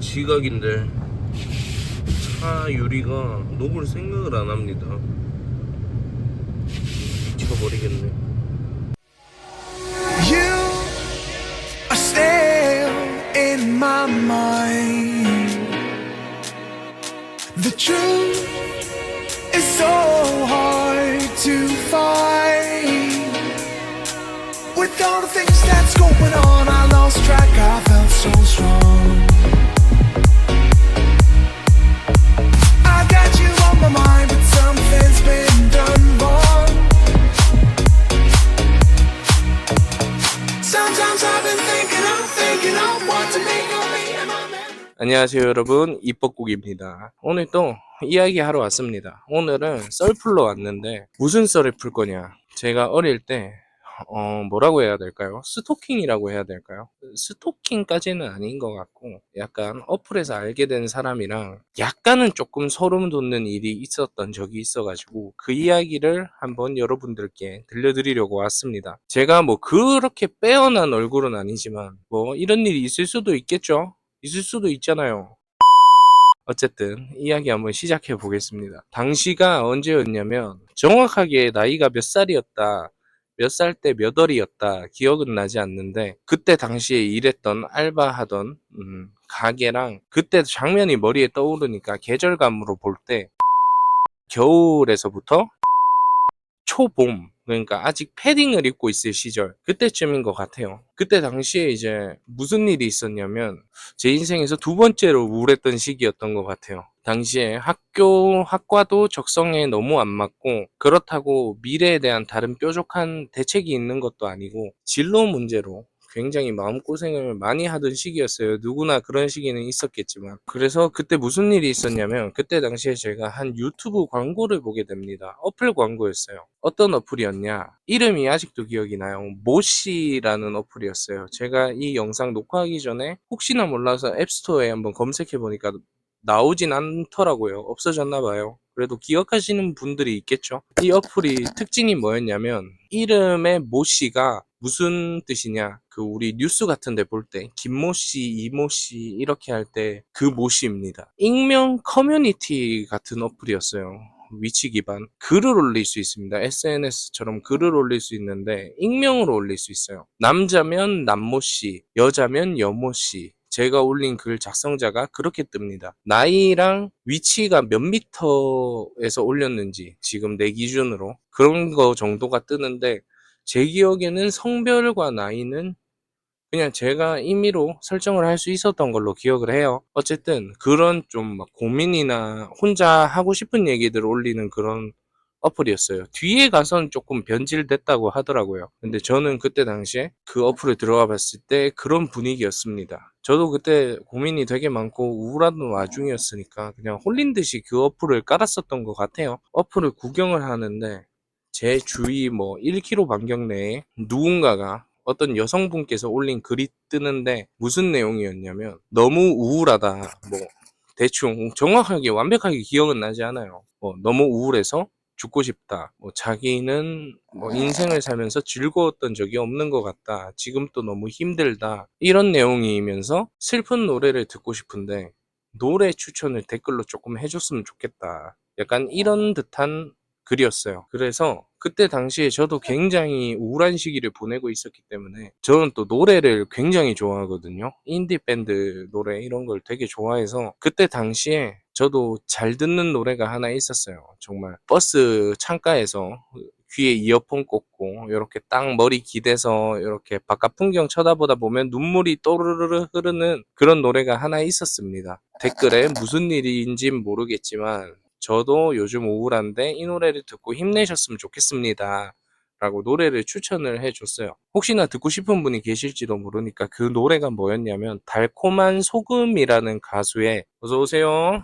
지각인데 차 유리가 녹을 생각을 안 합니다. 미쳐버리겠네. You are still in my mind. The truth is so hard to find. With all the things that's going on, I lost track, I felt so strong. I got you on my mind, but something's been done wrong. Sometimes I've been thinking of what to make of me and my man. 안녕하세요 여러분, 이뻐국입니다. 오늘 또 이야기 하러 왔습니다. 오늘은 썰 풀러 왔는데 무슨 썰을 풀 거냐, 제가 어릴 때 뭐라고 해야 될까요? 스토킹이라고 해야 될까요? 스토킹까지는 아닌 것 같고, 약간 어플에서 알게 된 사람이랑 약간은 조금 소름 돋는 일이 있었던 적이 있어가지고 그 이야기를 한번 여러분들께 들려드리려고 왔습니다. 제가 뭐 그렇게 빼어난 얼굴은 아니지만 뭐 이런 일이 있을 수도 있겠죠? 있을 수도 있잖아요. 어쨌든 이야기 한번 시작해 보겠습니다. 당시가 언제였냐면, 정확하게 나이가 몇 살이었다, 몇 살 때 몇 월이었다 기억은 나지 않는데, 그때 당시에 일했던 알바하던 가게랑 그때 장면이 머리에 떠오르니까 계절감으로 볼 때 겨울에서부터 초봄, 그러니까 아직 패딩을 입고 있을 시절, 그때쯤인 것 같아요. 그때 당시에 이제 무슨 일이 있었냐면, 제 인생에서 두 번째로 우울했던 시기였던 것 같아요. 당시에 학과도 적성에 너무 안 맞고, 그렇다고 미래에 대한 다른 뾰족한 대책이 있는 것도 아니고, 진로 문제로 굉장히 마음고생을 많이 하던 시기였어요. 누구나 그런 시기는 있었겠지만. 그래서 그때 무슨 일이 있었냐면, 그때 당시에 제가 한 유튜브 광고를 보게 됩니다. 어플 광고였어요. 어떤 어플이었냐? 이름이 아직도 기억이 나요. 모씨라는 어플이었어요. 제가 이 영상 녹화하기 전에 혹시나 몰라서 앱스토어에 한번 검색해 보니까 나오진 않더라고요. 없어졌나 봐요. 그래도 기억하시는 분들이 있겠죠. 이 어플이 특징이 뭐였냐면, 이름의 모씨가 무슨 뜻이냐, 그 우리 뉴스 같은 데 볼 때 김모씨, 이모씨 이렇게 할 때 그 모씨입니다. 익명 커뮤니티 같은 어플이었어요. 위치 기반 글을 올릴 수 있습니다. SNS처럼 글을 올릴 수 있는데 익명으로 올릴 수 있어요. 남자면 남모씨, 여자면 여모씨. 제가 올린 글 작성자가 그렇게 뜹니다. 나이랑 위치가 몇 미터에서 올렸는지 지금 내 기준으로 그런 거 정도가 뜨는데, 제 기억에는 성별과 나이는 그냥 제가 임의로 설정을 할 수 있었던 걸로 기억을 해요. 어쨌든 그런 좀 막 고민이나 혼자 하고 싶은 얘기들을 올리는 그런 어플이었어요. 뒤에 가서는 조금 변질됐다고 하더라고요. 근데 저는 그때 당시에 그 어플에 들어가 봤을 때 그런 분위기였습니다. 저도 그때 고민이 되게 많고 우울한 와중이었으니까 그냥 홀린 듯이 그 어플을 깔았었던 것 같아요. 어플을 구경을 하는데 제 주위 뭐 1km 반경 내에 누군가가, 어떤 여성분께서 올린 글이 뜨는데 무슨 내용이었냐면, 너무 우울하다, 뭐 대충 정확하게 완벽하게 기억은 나지 않아요. 너무 우울해서 죽고 싶다, 뭐 자기는 뭐 인생을 살면서 즐거웠던 적이 없는 것 같다, 지금 또 너무 힘들다, 이런 내용이면서 슬픈 노래를 듣고 싶은데 노래 추천을 댓글로 조금 해줬으면 좋겠다, 약간 이런 듯한 글이었어요. 그래서 그때 당시에 저도 굉장히 우울한 시기를 보내고 있었기 때문에, 저는 또 노래를 굉장히 좋아하거든요. 인디 밴드 노래 이런 걸 되게 좋아해서 그때 당시에 저도 잘 듣는 노래가 하나 있었어요. 정말 버스 창가에서 귀에 이어폰 꽂고 이렇게 딱 머리 기대서 이렇게 바깥 풍경 쳐다보다 보면 눈물이 또르르르 흐르는 그런 노래가 하나 있었습니다. 댓글에 무슨 일인지 모르겠지만 저도 요즘 우울한데 이 노래를 듣고 힘내셨으면 좋겠습니다 라고 노래를 추천을 해줬어요. 혹시나 듣고 싶은 분이 계실지도 모르니까 그 노래가 뭐였냐면, 달콤한 소금이라는 가수의 어서오세요,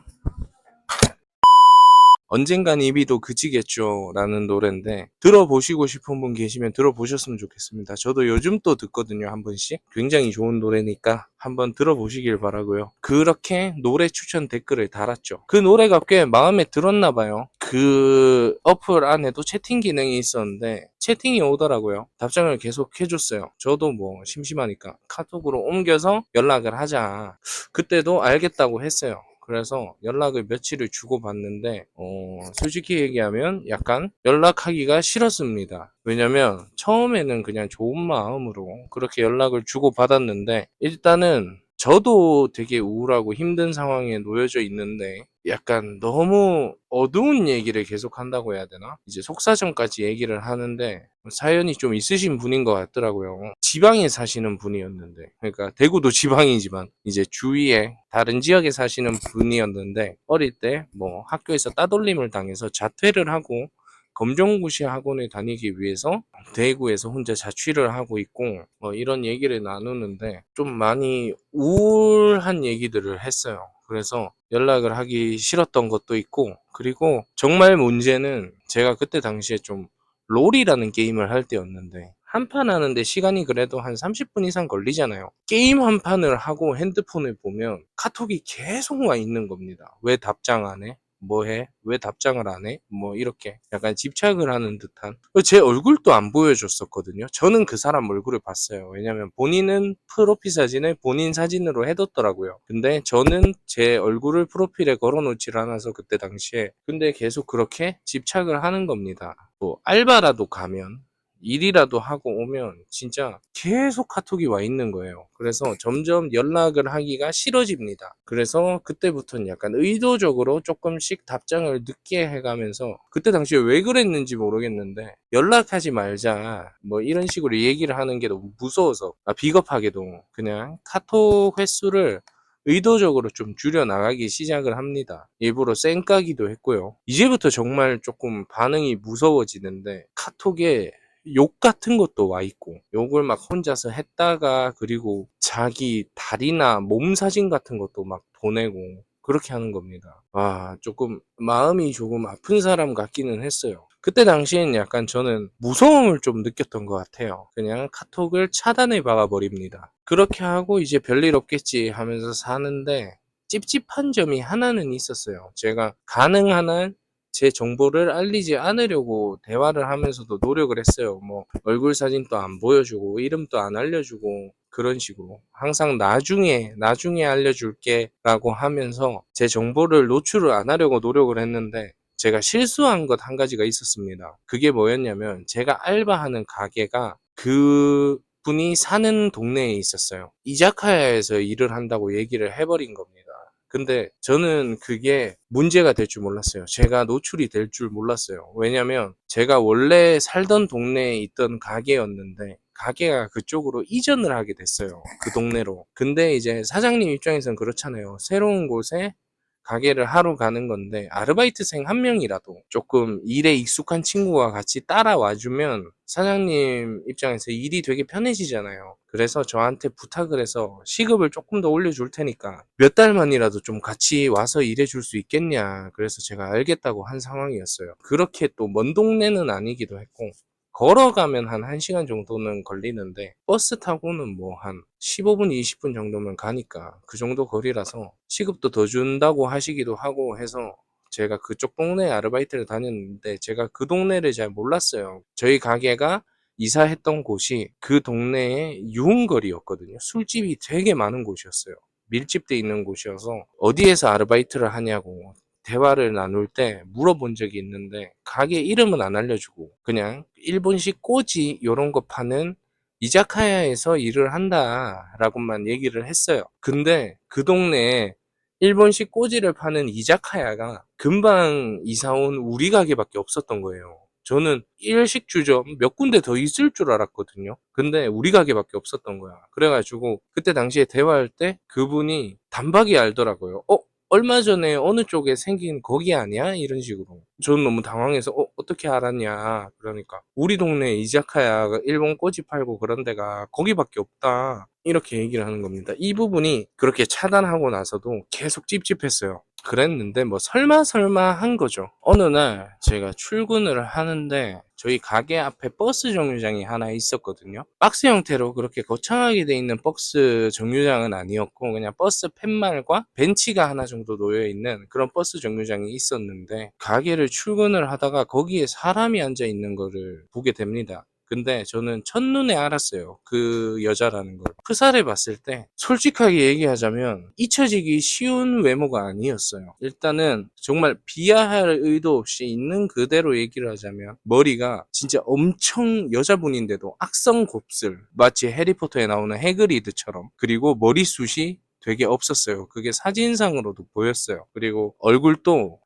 언젠간 이비도 그치겠죠 라는 노래인데, 들어보시고 싶은 분 계시면 들어보셨으면 좋겠습니다. 저도 요즘 또 듣거든요, 한 번씩. 굉장히 좋은 노래니까 한번 들어보시길 바라고요. 그렇게 노래 추천 댓글을 달았죠. 그 노래가 꽤 마음에 들었나 봐요. 그 어플 안에도 채팅 기능이 있었는데 채팅이 오더라고요. 답장을 계속 해줬어요. 저도 뭐 심심하니까 카톡으로 옮겨서 연락을 하자. 그때도 알겠다고 했어요. 그래서 연락을 며칠을 주고받는데 솔직히 얘기하면 약간 연락하기가 싫었습니다. 왜냐면 처음에는 그냥 좋은 마음으로 그렇게 연락을 주고받았는데 일단은 저도 되게 우울하고 힘든 상황에 놓여져 있는데 약간 너무 어두운 얘기를 계속 한다고 해야 되나? 이제 속사정까지 얘기를 하는데 사연이 좀 있으신 분인 것 같더라고요. 지방에 사시는 분이었는데, 그러니까 대구도 지방이지만 이제 주위에 다른 지역에 사시는 분이었는데 어릴 때 뭐 학교에서 따돌림을 당해서 자퇴를 하고 검정고시 학원에 다니기 위해서 대구에서 혼자 자취를 하고 있고 이런 얘기를 나누는데 좀 많이 우울한 얘기들을 했어요. 그래서 연락을 하기 싫었던 것도 있고 그리고 정말 문제는 제가 그때 당시에 좀 롤이라는 게임을 할 때였는데 한 판 하는데 시간이 그래도 한 30분 이상 걸리잖아요. 게임 한 판을 하고 핸드폰을 보면 카톡이 계속 와 있는 겁니다. 왜 답장 안 해? 뭐 해? 왜 답장을 안 해? 뭐 이렇게 약간 집착을 하는 듯한 제 얼굴도 안 보여줬었거든요. 저는 그 사람 얼굴을 봤어요. 왜냐면 본인은 프로필 사진을 본인 사진으로 해뒀더라고요. 근데 저는 제 얼굴을 프로필에 걸어놓질 않아서 그때 당시에 근데 계속 그렇게 집착을 하는 겁니다. 뭐 알바라도 가면 일이라도 하고 오면 진짜 계속 카톡이 와 있는 거예요. 그래서 점점 연락을 하기가 싫어집니다. 그래서 그때부터는 약간 의도적으로 조금씩 답장을 늦게 해가면서 그때 당시에 왜 그랬는지 모르겠는데 연락하지 말자 뭐 이런 식으로 얘기를 하는 게 너무 무서워서 비겁하게도 그냥 카톡 횟수를 의도적으로 좀 줄여나가기 시작을 합니다. 일부러 쌩까기도 했고요. 이제부터 정말 조금 반응이 무서워지는데 카톡에 욕 같은 것도 와 있고 욕을 막 혼자서 했다가 그리고 자기 다리나 몸 사진 같은 것도 막 보내고 그렇게 하는 겁니다. 조금 마음이 조금 아픈 사람 같기는 했어요. 그때 당시엔 약간 저는 무서움을 좀 느꼈던 것 같아요. 그냥 카톡을 차단해 박아 버립니다. 그렇게 하고 이제 별일 없겠지 하면서 사는데 찝찝한 점이 하나는 있었어요. 제가 가능한 한 제 정보를 알리지 않으려고 대화를 하면서도 노력을 했어요. 뭐 얼굴 사진도 안 보여주고 이름도 안 알려주고 그런 식으로 항상 나중에 알려줄게 라고 하면서 제 정보를 노출을 안 하려고 노력을 했는데 제가 실수한 것 한 가지가 있었습니다. 그게 뭐였냐면 제가 알바하는 가게가 그 분이 사는 동네에 있었어요. 이자카야에서 일을 한다고 얘기를 해버린 겁니다. 근데 저는 그게 문제가 될 줄 몰랐어요. 제가 노출이 될 줄 몰랐어요. 왜냐면 제가 원래 살던 동네에 있던 가게였는데 가게가 그쪽으로 이전을 하게 됐어요. 그 동네로. 근데 이제 사장님 입장에서는 그렇잖아요. 새로운 곳에 가게를 하러 가는 건데 아르바이트생 한 명이라도 조금 일에 익숙한 친구와 같이 따라와주면 사장님 입장에서 일이 되게 편해지잖아요. 그래서 저한테 부탁을 해서 시급을 조금 더 올려줄 테니까 몇 달만이라도 좀 같이 와서 일해줄 수 있겠냐. 그래서 제가 알겠다고 한 상황이었어요. 그렇게 또 먼 동네는 아니기도 했고 걸어가면 한 1시간 정도는 걸리는데 버스 타고는 뭐 한 15분, 20분 정도면 가니까 그 정도 거리라서 시급도 더 준다고 하시기도 하고 해서 제가 그쪽 동네에 아르바이트를 다녔는데 제가 그 동네를 잘 몰랐어요. 저희 가게가 이사했던 곳이 그 동네의 유흥거리였거든요. 술집이 되게 많은 곳이었어요. 밀집돼 있는 곳이어서 어디에서 아르바이트를 하냐고 대화를 나눌 때 물어본 적이 있는데 가게 이름은 안 알려주고 그냥 일본식 꼬지 요런 거 파는 이자카야에서 일을 한다라고만 얘기를 했어요. 근데 그 동네에 일본식 꼬지를 파는 이자카야가 금방 이사 온 우리 가게밖에 없었던 거예요. 저는 일식주점 몇 군데 더 있을 줄 알았거든요. 근데 우리 가게밖에 없었던 거야. 그래가지고 그때 당시에 대화할 때 그분이 단박에 알더라고요. 얼마 전에 어느 쪽에 생긴 거기 아니야? 이런 식으로. 저는 너무 당황해서 어떻게 알았냐. 그러니까 우리 동네 이자카야 일본 꼬지 팔고 그런 데가 거기밖에 없다. 이렇게 얘기를 하는 겁니다. 이 부분이 그렇게 차단하고 나서도 계속 찝찝했어요. 그랬는데 뭐 설마 한 거죠. 어느 날 제가 출근을 하는데 저희 가게 앞에 버스 정류장이 하나 있었거든요. 박스 형태로 그렇게 거창하게 돼 있는 버스 정류장은 아니었고 그냥 버스 팻말과 벤치가 하나 정도 놓여 있는 그런 버스 정류장이 있었는데 가게를 출근을 하다가 거기에 사람이 앉아 있는 거를 보게 됩니다. 근데 저는 첫눈에 알았어요. 그 여자라는 걸. 프사를 봤을 때 솔직하게 얘기하자면 잊혀지기 쉬운 외모가 아니었어요. 일단은 정말 비하할 의도 없이 있는 그대로 얘기를 하자면 머리가 진짜 엄청 여자분인데도 악성 곱슬, 마치 해리포터에 나오는 해그리드처럼, 그리고 머리숱이 되게 없었어요. 그게 사진상으로도 보였어요. 그리고 얼굴도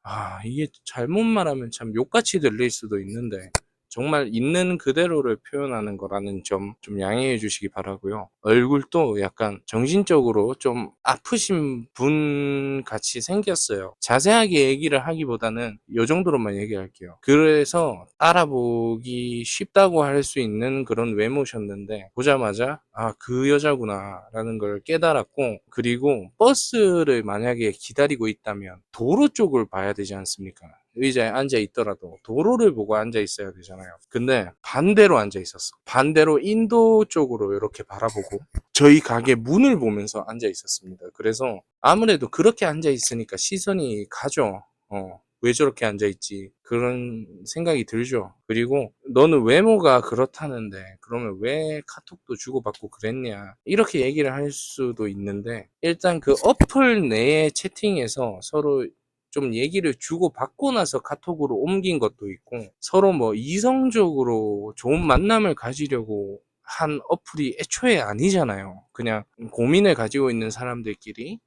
이게 잘못 말하면 참 욕같이 들릴 수도 있는데 정말 있는 그대로를 표현하는 거라는 점 좀 양해해 주시기 바라고요. 얼굴도 약간 정신적으로 좀 아프신 분 같이 생겼어요. 자세하게 얘기를 하기보다는 이 정도로만 얘기할게요. 그래서 알아보기 쉽다고 할 수 있는 그런 외모셨는데 보자마자 그 여자구나 라는 걸 깨달았고, 그리고 버스를 만약에 기다리고 있다면 도로 쪽을 봐야 되지 않습니까? 의자에 앉아 있더라도 도로를 보고 앉아 있어야 되잖아요. 근데 반대로 앉아 있었어. 반대로 인도 쪽으로 이렇게 바라보고 저희 가게 문을 보면서 앉아 있었습니다. 그래서 아무래도 그렇게 앉아 있으니까 시선이 가죠. 왜 저렇게 앉아 있지? 그런 생각이 들죠. 그리고 너는 외모가 그렇다는데 그러면 왜 카톡도 주고받고 그랬냐? 이렇게 얘기를 할 수도 있는데, 일단 그 어플 내에 채팅에서 서로 좀 얘기를 주고받고 나서 카톡으로 옮긴 것도 있고, 서로 뭐 이성적으로 좋은 만남을 가지려고 한 어플이 애초에 아니잖아요. 그냥 고민을 가지고 있는 사람들끼리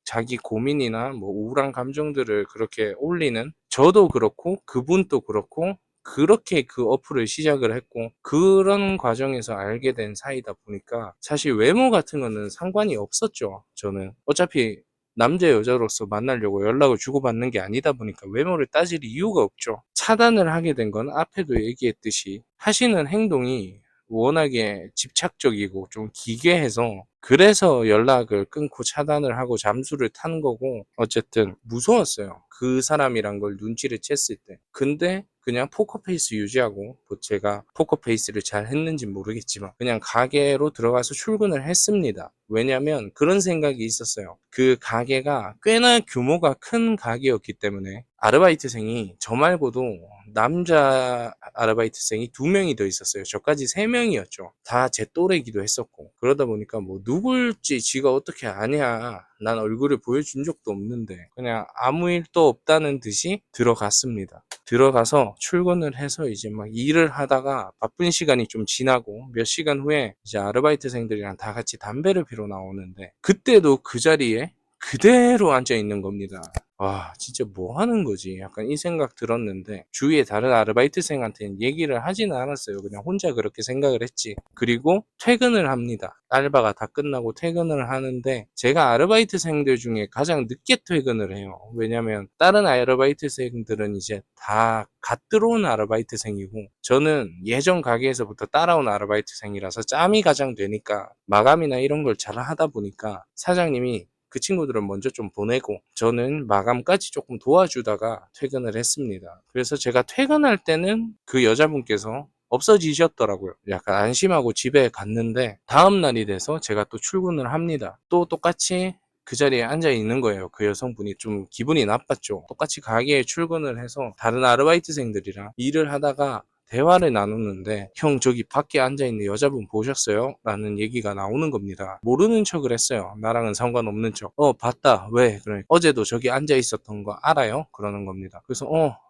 자기 고민이나 뭐 우울한 감정들을 그렇게 올리는, 저도 그렇고 그분도 그렇고 그렇게 그 어플을 시작을 했고 그런 과정에서 알게 된 사이다 보니까 사실 외모 같은 거는 상관이 없었죠. 저는 어차피 남자 여자로서 만나려고 연락을 주고받는 게 아니다 보니까 외모를 따질 이유가 없죠. 차단을 하게 된 건 앞에도 얘기했듯이 하시는 행동이 워낙에 집착적이고 좀 기괴해서 그래서 연락을 끊고 차단을 하고 잠수를 탄 거고, 어쨌든 무서웠어요. 그 사람이란 걸 눈치를 챘을 때. 근데 그냥 포커페이스 유지하고, 뭐 제가 포커페이스를 잘 했는지 모르겠지만 그냥 가게로 들어가서 출근을 했습니다. 왜냐면 그런 생각이 있었어요. 그 가게가 꽤나 규모가 큰 가게였기 때문에 아르바이트생이 저 말고도 남자 아르바이트생이 2명이 더 있었어요. 저까지 3명이었죠. 다 제 또래기도 했었고, 그러다 보니까 뭐 누굴지 지가 어떻게 아냐, 난 얼굴을 보여준 적도 없는데 그냥 아무 일도 없다는 듯이 들어갔습니다. 들어가서 출근을 해서 이제 막 일을 하다가 바쁜 시간이 좀 지나고 몇 시간 후에 이제 아르바이트생들이랑 다 같이 담배를 피러 나오는데 그때도 그 자리에 그대로 앉아 있는 겁니다. 와, 진짜 뭐 하는 거지? 약간 이 생각 들었는데 주위에 다른 아르바이트생한테는 얘기를 하지는 않았어요. 그냥 혼자 그렇게 생각을 했지. 그리고 퇴근을 합니다. 알바가 다 끝나고 퇴근을 하는데 제가 아르바이트생들 중에 가장 늦게 퇴근을 해요. 왜냐면 다른 아르바이트생들은 이제 다 갓 들어온 아르바이트생이고 저는 예전 가게에서부터 따라온 아르바이트생이라서 짬이 가장 되니까 마감이나 이런 걸 잘 하다 보니까 사장님이 그 친구들은 먼저 좀 보내고 저는 마감까지 조금 도와주다가 퇴근을 했습니다. 그래서 제가 퇴근할 때는 그 여자분께서 없어지셨더라고요. 약간 안심하고 집에 갔는데 다음날이 돼서 제가 또 출근을 합니다. 또 똑같이 그 자리에 앉아 있는 거예요. 그 여성분이 좀 기분이 나빴죠. 똑같이 가게에 출근을 해서 다른 아르바이트생들이랑 일을 하다가 대화를 나누는데 형 저기 밖에 앉아있는 여자분 보셨어요? 라는 얘기가 나오는 겁니다. 모르는 척을 했어요. 나랑은 상관없는 척. 봤다. 왜? 그러니까 어제도 저기 앉아있었던 거 알아요? 그러는 겁니다. 그래서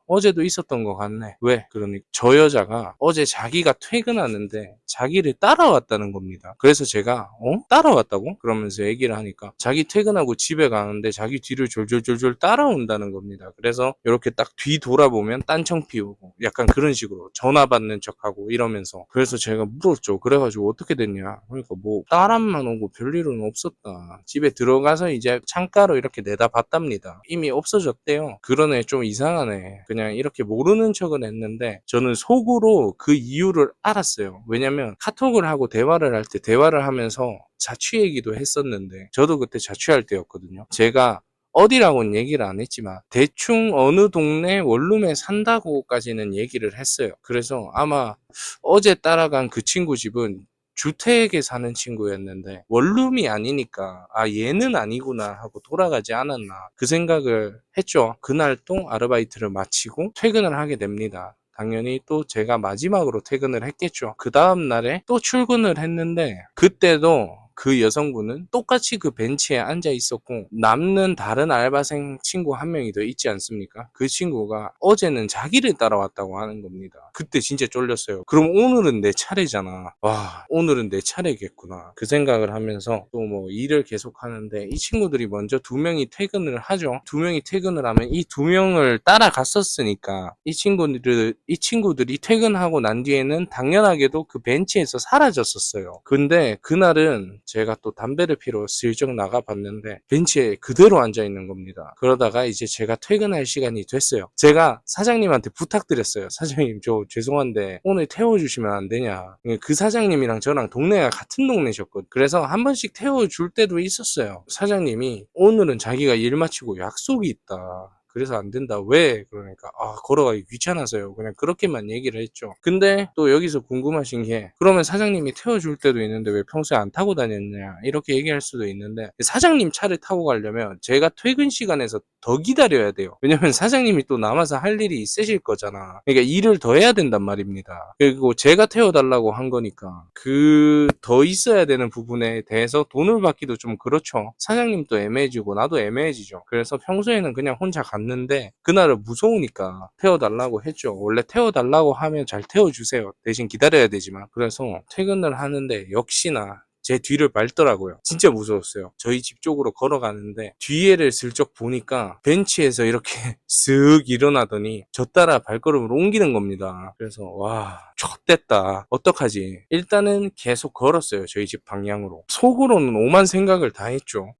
어제도 있었던 것 같네. 왜? 그러니 저 여자가 어제 자기가 퇴근하는데 자기를 따라왔다는 겁니다. 그래서 제가 따라왔다고? 그러면서 얘기를 하니까 자기 퇴근하고 집에 가는데 자기 뒤를 졸졸졸졸 따라온다는 겁니다. 그래서 이렇게 딱 뒤 돌아보면 딴청 피우고 약간 그런 식으로 전화 받는 척하고 이러면서, 그래서 제가 물었죠. 그래가지고 어떻게 됐냐? 그러니까 뭐 따람만 오고 별일은 없었다. 집에 들어가서 이제 창가로 이렇게 내다봤답니다. 이미 없어졌대요. 그러네, 좀 이상하네. 그냥 그냥 이렇게 모르는 척은 했는데 저는 속으로 그 이유를 알았어요. 왜냐면 카톡을 하고 대화를 할 때 대화를 하면서 자취 얘기도 했었는데 저도 그때 자취할 때였거든요. 제가 어디라고는 얘기를 안 했지만 대충 어느 동네 원룸에 산다고까지는 얘기를 했어요. 그래서 아마 어제 따라간 그 친구 집은 주택에 사는 친구였는데 원룸이 아니니까 아 얘는 아니구나 하고 돌아가지 않았나 그 생각을 했죠. 그날 또 아르바이트를 마치고 퇴근을 하게 됩니다. 당연히 또 제가 마지막으로 퇴근을 했겠죠. 그 다음 날에 또 출근을 했는데 그때도 그 여성분은 똑같이 그 벤치에 앉아 있었고 남는 다른 알바생 친구 한 명이 더 있지 않습니까? 그 친구가 어제는 자기를 따라왔다고 하는 겁니다. 그때 진짜 쫄렸어요. 그럼 오늘은 내 차례잖아. 와, 오늘은 내 차례겠구나. 그 생각을 하면서 또 뭐 일을 계속 하는데 이 친구들이 먼저 두 명이 퇴근을 하죠. 두 명이 퇴근을 하면 이 두 명을 따라갔었으니까 이 친구들이 퇴근하고 난 뒤에는 당연하게도 그 벤치에서 사라졌었어요. 근데 그날은 제가 또 담배를 피러 슬쩍 나가봤는데 벤치에 그대로 앉아 있는 겁니다. 그러다가 이제 제가 퇴근할 시간이 됐어요. 제가 사장님한테 부탁드렸어요. 사장님 저 죄송한데 오늘 태워주시면 안 되냐. 그 사장님이랑 저랑 동네가 같은 동네셨거든요. 그래서 한 번씩 태워줄 때도 있었어요. 사장님이 오늘은 자기가 일 마치고 약속이 있다. 그래서 안 된다. 왜? 그러니까 걸어가기 귀찮아서요. 그냥 그렇게만 얘기를 했죠. 근데 또 여기서 궁금하신 게 그러면 사장님이 태워줄 때도 있는데 왜 평소에 안 타고 다녔냐 이렇게 얘기할 수도 있는데 사장님 차를 타고 가려면 제가 퇴근 시간에서 더 기다려야 돼요. 왜냐면 사장님이 또 남아서 할 일이 있으실 거잖아. 그러니까 일을 더 해야 된단 말입니다. 그리고 제가 태워달라고 한 거니까 그 더 있어야 되는 부분에 대해서 돈을 받기도 좀 그렇죠. 사장님도 애매해지고 나도 애매해지죠. 그래서 평소에는 그냥 혼자 갔는데 그날은 무서우니까 태워달라고 했죠. 원래 태워달라고 하면 잘 태워주세요. 대신 기다려야 되지만. 그래서 퇴근을 하는데 역시나 제 뒤를 밟더라고요. 진짜 무서웠어요. 저희 집 쪽으로 걸어가는데 뒤에를 슬쩍 보니까 벤치에서 이렇게 쓱 일어나더니 저 따라 발걸음을 옮기는 겁니다. 그래서 와 좆됐다 어떡하지. 일단은 계속 걸었어요. 저희 집 방향으로. 속으로는 오만 생각을 다 했죠.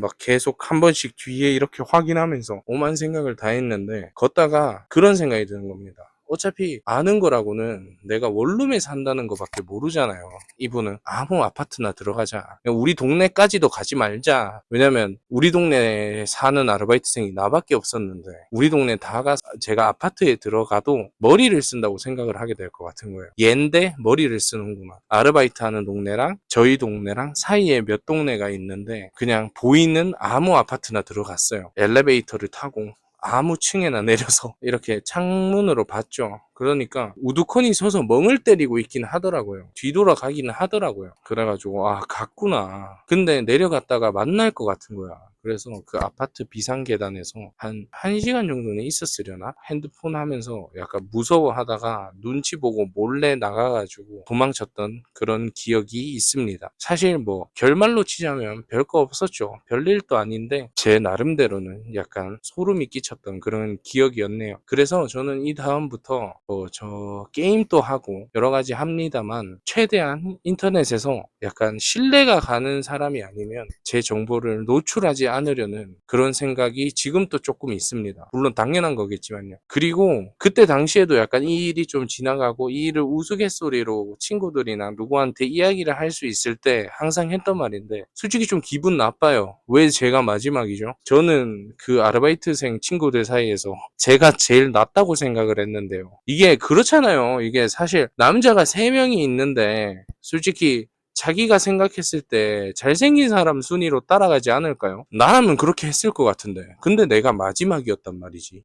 막 계속 한 번씩 뒤에 이렇게 확인하면서 오만 생각을 다 했는데 걷다가 그런 생각이 드는 겁니다. 어차피 아는 거라고는 내가 원룸에 산다는 거밖에 모르잖아요. 이분은 아무 아파트나 들어가자. 우리 동네까지도 가지 말자. 왜냐면 우리 동네에 사는 아르바이트생이 나밖에 없었는데 우리 동네 다가 제가 아파트에 들어가도 머리를 쓴다고 생각을 하게 될 것 같은 거예요. 얘인데 머리를 쓰는구나. 아르바이트 하는 동네랑 저희 동네랑 사이에 몇 동네가 있는데 그냥 보이는 아무 아파트나 들어갔어요. 엘리베이터를 타고 아무 층에나 내려서 이렇게 창문으로 봤죠. 그러니까 우두커니 서서 멍을 때리고 있긴 하더라고요. 뒤돌아가기는 하더라고요. 그래가지고 갔구나. 근데 내려갔다가 만날 것 같은 거야. 그래서 그 아파트 비상계단에서 한 1시간 정도는 있었으려나? 핸드폰 하면서 약간 무서워하다가 눈치 보고 몰래 나가가지고 도망쳤던 그런 기억이 있습니다. 사실 뭐 결말로 치자면 별거 없었죠. 별일도 아닌데 제 나름대로는 약간 소름이 끼쳤던 그런 기억이었네요. 그래서 저는 이 다음부터 저 게임도 하고 여러 가지 합니다만 최대한 인터넷에서 약간 신뢰가 가는 사람이 아니면 제 정보를 노출하지 않으려는 그런 생각이 지금도 조금 있습니다. 물론 당연한 거겠지만요. 그리고 그때 당시에도 약간 이 일이 좀 지나가고 이 일을 우스갯소리로 친구들이나 누구한테 이야기를 할 수 있을 때 항상 했던 말인데 솔직히 좀 기분 나빠요. 왜 제가 마지막이죠? 저는 그 아르바이트생 친구들 사이에서 제가 제일 낫다고 생각을 했는데요. 이게 그렇잖아요. 이게 사실 남자가 3명이 있는데 솔직히 자기가 생각했을 때 잘생긴 사람 순위로 따라가지 않을까요? 나라면 그렇게 했을 것 같은데. 근데 내가 마지막이었단 말이지.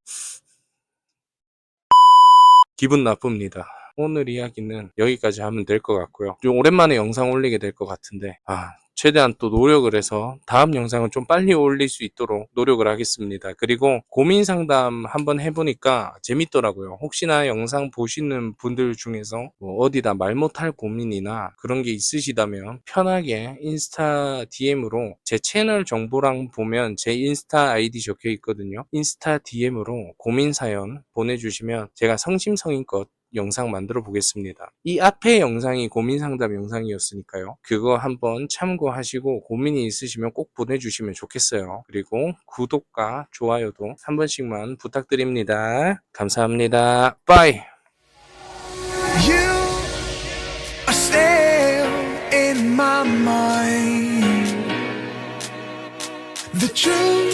기분 나쁩니다. 오늘 이야기는 여기까지 하면 될 것 같고요. 좀 오랜만에 영상 올리게 될 것 같은데 최대한 또 노력을 해서 다음 영상은 좀 빨리 올릴 수 있도록 노력을 하겠습니다. 그리고 고민 상담 한번 해보니까 재밌더라고요. 혹시나 영상 보시는 분들 중에서 뭐 어디다 말 못할 고민이나 그런 게 있으시다면 편하게 인스타 DM으로 제 채널 정보랑 보면 제 인스타 아이디 적혀 있거든요. 인스타 DM으로 고민 사연 보내주시면 제가 성심성의껏 영상 만들어 보겠습니다. 이 앞에 영상이 고민 상담 영상이었으니까요. 그거 한번 참고하시고 고민이 있으시면 꼭 보내주시면 좋겠어요. 그리고 구독과 좋아요도 한 번씩만 부탁드립니다. 감사합니다. 빠이! You are still in my mind. The truth